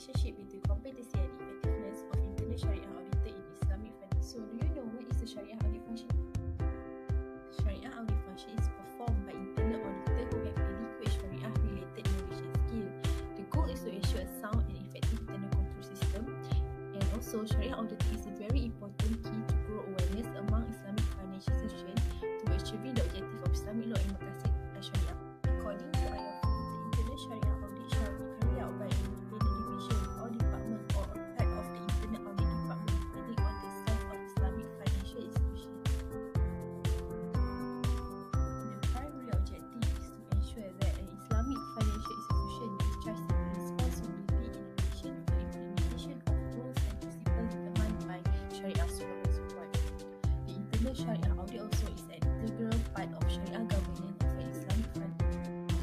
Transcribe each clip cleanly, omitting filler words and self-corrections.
relationship between competency and effectiveness of internal Sharia auditor in Islamic finance. So, do you know what is the Sharia audit function? Sharia audit function is performed by internal auditor who have adequate Sharia-related knowledge and skill. The goal is to ensure a sound and effective internal control system. And also, Sharia auditing is a very important key to grow awareness among Islamic financial institutions to achieving the objective of Islamic law and maqasid Sharia. According to IOF, the internal Sharia audit shall be carried out by an independent division or department or a part of the internal audit department depending on the size of Islamic financial institution. The primary objective is to ensure that an Islamic financial institution discharges its responsibility in relation to the implementation of rules and principles determined by Sharia support. The internal Sharia audit also is an integral part of Sharia governance of an Islamic fund.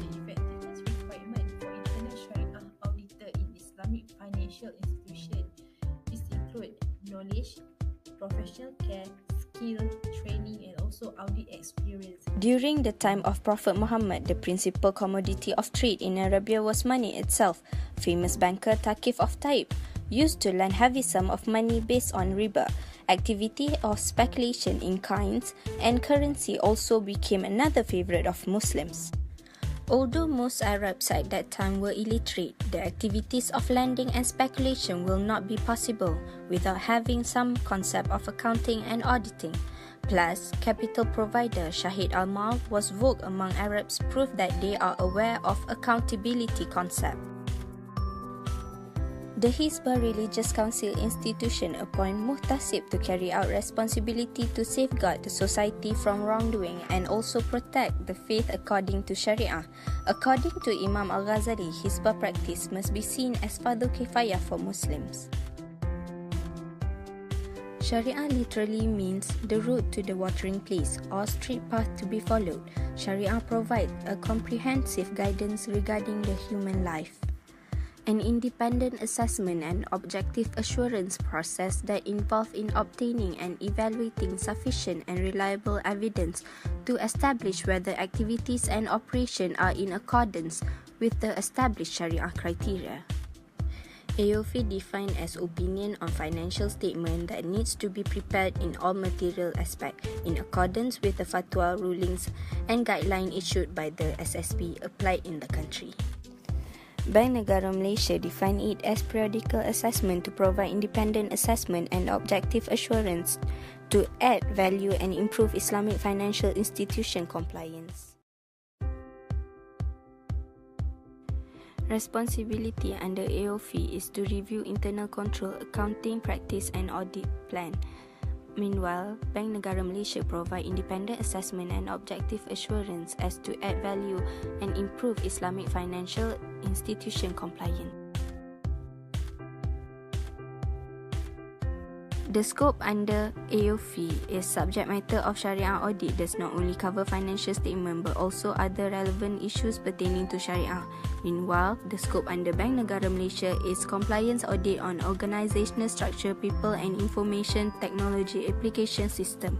The effectiveness requirement for internal Sharia auditor in Islamic financial institution is include knowledge, professional care, skill, training, and also audit experience. During the time of Prophet Muhammad, the principal commodity of trade in Arabia was money itself. Famous banker Thaqif of Taif used to lend heavy sum of money based on riba. Activity of speculation in kinds and currency also became another favorite of Muslims. Although most Arabs at that time were illiterate, the activities of lending and speculation will not be possible without having some concept of accounting and auditing. Plus, capital provider Shahid Al-Mal was vogue among Arabs, proof that they are aware of accountability concept. The Hizbah Religious Council institution appoint muhtasib to carry out responsibility to safeguard the society from wrongdoing and also protect the faith according to Sharia. According to Imam Al-Ghazali, Hizbah practice must be seen as fardu kifayah for Muslims. Sharia literally means the road to the watering place or straight path to be followed. Sharia provides a comprehensive guidance regarding the human life. An independent assessment and objective assurance process that involve in obtaining and evaluating sufficient and reliable evidence to establish whether activities and operation are in accordance with the established Sharia criteria. AOF defined as opinion on financial statement that needs to be prepared in all material aspects in accordance with the fatwa rulings and guidelines issued by the SSB applied in the country. Bank Negara Malaysia define it as periodical assessment to provide independent assessment and objective assurance to add value and improve Islamic financial institution compliance. Responsibility under AOF is to review internal control, accounting practice and audit plan. Meanwhile, Bank Negara Malaysia provide independent assessment and objective assurance as to add value and improve Islamic financial institution compliance. The scope under AOF is subject matter of Sharia audit does not only cover financial statement but also other relevant issues pertaining to Sharia. Meanwhile, the scope under Bank Negara Malaysia is compliance audit on organisational structure, people and information technology application system.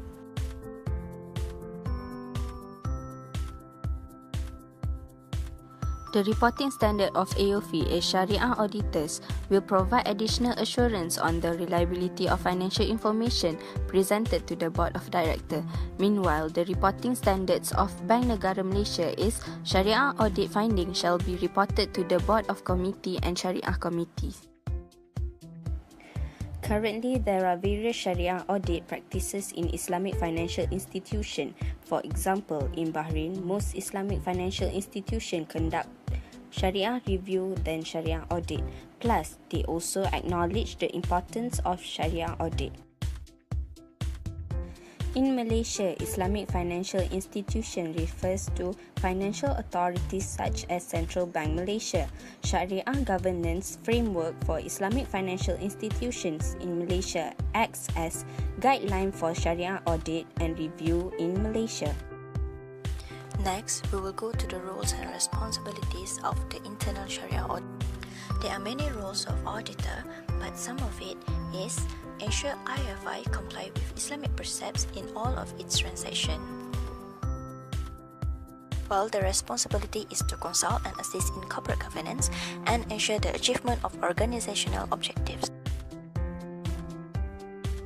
The reporting standard of AOF is Sharia auditors will provide additional assurance on the reliability of financial information presented to the Board of Directors. Meanwhile, the reporting standards of Bank Negara Malaysia is Sharia audit findings shall be reported to the Board of Committee and Sharia committees. Currently, there are various Sharia audit practices in Islamic financial institutions. For example, in Bahrain, most Islamic financial institutions conduct Sharia review then Sharia audit. Plus, they also acknowledge the importance of Sharia audit. In Malaysia, Islamic financial institution refers to financial authorities such as Central Bank Malaysia. Sharia governance framework for Islamic financial institutions in Malaysia acts as guideline for Sharia audit and review in Malaysia. Next, we will go to the roles and responsibilities of the internal Sharia audit. There are many roles of auditor, but some of it is ensure IFI comply with Islamic precepts in all of its transactions. while the responsibility is to consult and assist in corporate governance and ensure the achievement of organizational objectives.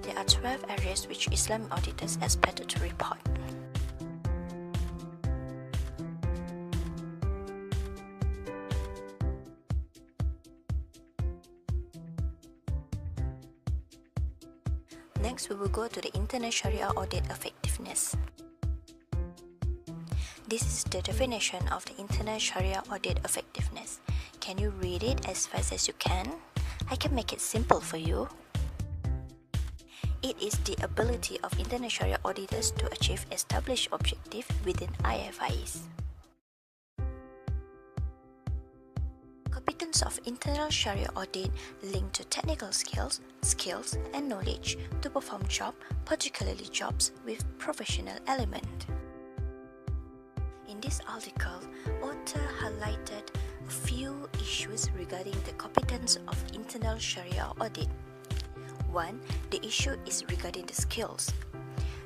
There are 12 areas which Islamic auditors are expected to report. Next, we will go to the Internal Sharia Audit Effectiveness. This is the definition of the Internal Sharia Audit Effectiveness. Can you read it as fast as you can? I can make it simple for you. It is the ability of internal Sharia auditors to achieve established objectives within IFIs. Competence of internal Sharia audit linked to technical skills, and knowledge to perform job, particularly jobs with professional element. In this article, author highlighted a few issues regarding the competence of internal Sharia audit. One, the issue is regarding the skills.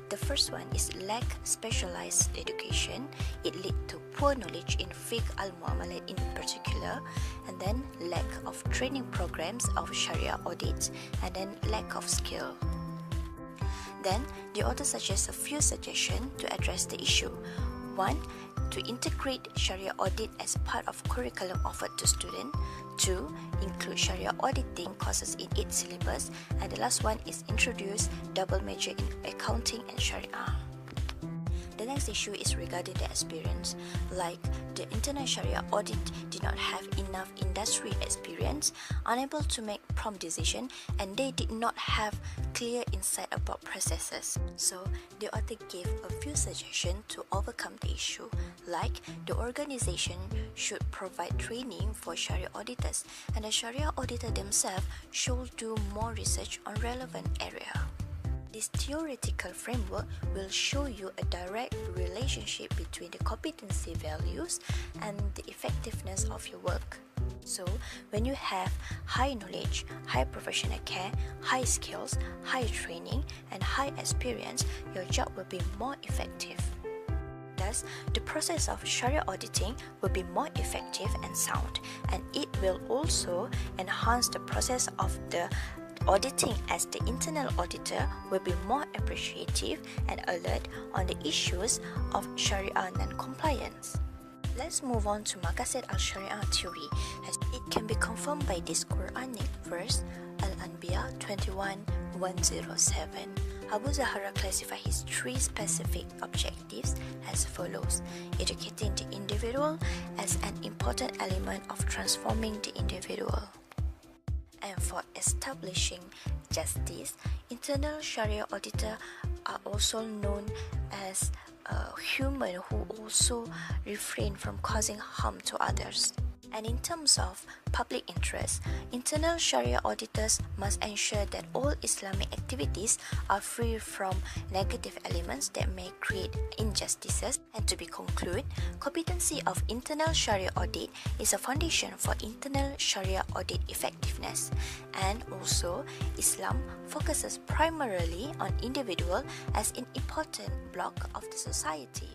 The first one is lack specialized education. It lead to poor knowledge in fiqh al-muamalat in particular, and then lack of training programs of Sharia audits, and then lack of skill. Then, the author suggests a few suggestions to address the issue. One, to integrate Sharia audit as part of curriculum offered to students. Two, include Sharia auditing courses in its syllabus. And the last one is introduce double major in accounting and Sharia. The next issue is regarding the experience. Like the internal Sharia audit did not have enough industry experience, unable to make prompt decision, and they did not have clear insight about processes. So the author gave a few suggestions to overcome the issue, like the organization should provide training for Sharia auditors, and the Sharia auditor themselves should do more research on relevant area. This theoretical framework will show you a direct relationship between the competency values and the effectiveness of your work. So, when you have high knowledge, high professional care, high skills, high training, and high experience, your job will be more effective. Thus, the process of Sharia auditing will be more effective and sound, and it will also enhance the process of the auditing, as the internal auditor will be more appreciative and alert on the issues of Sharia non-compliance. Let's move on to Maqasid al-Sharia theory, as it can be confirmed by this Quranic verse, Al-Anbiya 21:107. Abu Zahra classified his three specific objectives as follows: educating the individual as an important element of transforming the individual. And for establishing justice, internal Sharia auditor are also known as a human who also refrain from causing harm to others. And in terms of public interest, internal Sharia auditors must ensure that all Islamic activities are free from negative elements that may create injustices. And to be concluded, competency of internal Sharia audit is a foundation for internal Sharia audit effectiveness. And also, Islam focuses primarily on individual as an important block of the society.